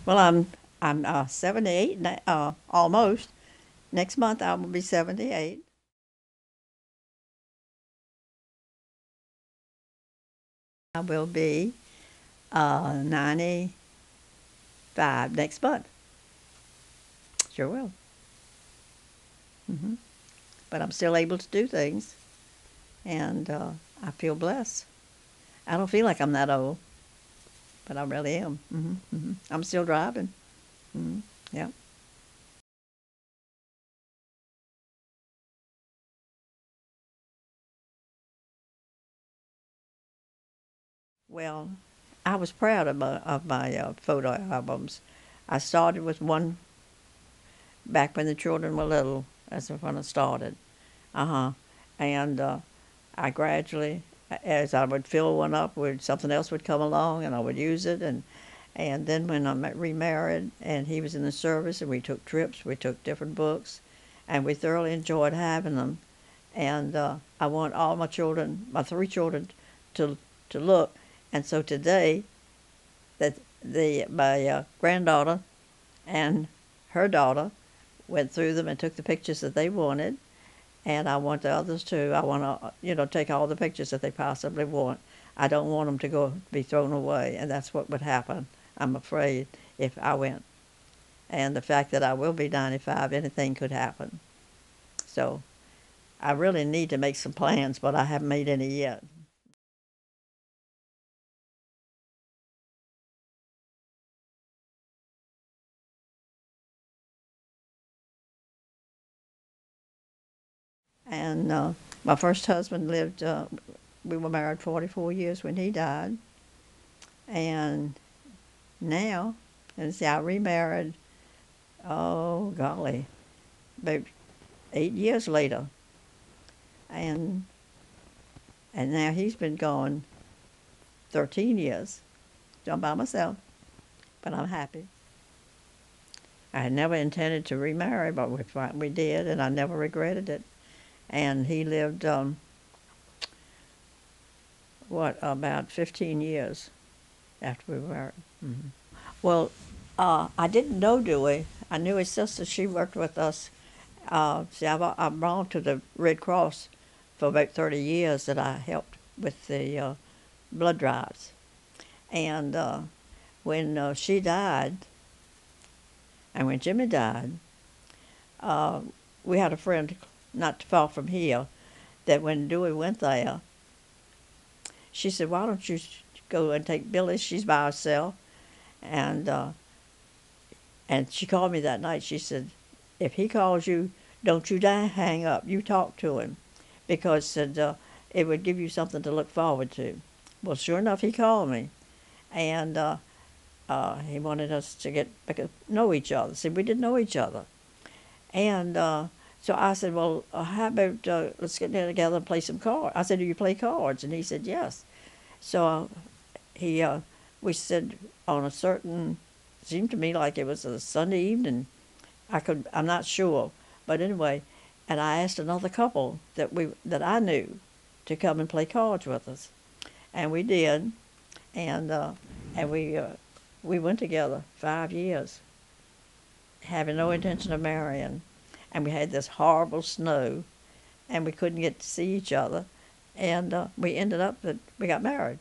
Well, I'm 78 almost. Next month I will be 78. I will be 95 next month. Sure will. hmm But I'm still able to do things, and I feel blessed. I don't feel like I'm that old, but I really am. I'm still driving. hmm Yeah. Well, I was proud of my photo albums. I started with one back when the children were little. That's when I started. Uh-huh. And I gradually, as I would fill one up, something else would come along, and I would use it. And then when I remarried, and he was in the service, and we took trips, we took different books, and we thoroughly enjoyed having them. And I want all my children, my three children, to to look. And so today, that the my granddaughter and her daughter went through them and took the pictures that they wanted, and I want the others too. I want to, take all the pictures that they possibly want. I don't want them to go be thrown away, and that's what would happen, I'm afraid, if I went. And the fact that I will be 95, anything could happen. So I really need to make some plans, but I haven't made any yet. And my first husband lived, we were married 44 years when he died. And now, and see, I remarried, oh golly, about 8 years later. And and now he's been gone 13 years. So I'm by myself, but I'm happy. I had never intended to remarry, but we did, and I never regretted it. And he lived, about 15 years after we were married. Well, I didn't know Dewey. I knew his sister. She worked with us. See, I belonged to the Red Cross for about 30 years that I helped with the blood drives. And when she died, and when Jimmy died, uh, we had a friend not too far from here that when Dewey went there, she said, "Why don't you go and take Billy? She's by herself." And and she called me that night. She said, "If he calls you, don't you dare hang up. You talk to him, because said it would give you something to look forward to." Well, sure enough, he called me, and he wanted us to get know each other. See, we didn't know each other, and so I said, "Well, how about let's get together and play some cards?" I said, "Do you play cards?" And he said, "Yes." So he we said on a certain, seemed to me like it was a Sunday evening. I'm not sure, but anyway, and I asked another couple that I knew to come and play cards with us, and we did, and we went together 5 years, having no intention of marrying, and we had this horrible snow, and we couldn't get to see each other, and we ended up that we got married.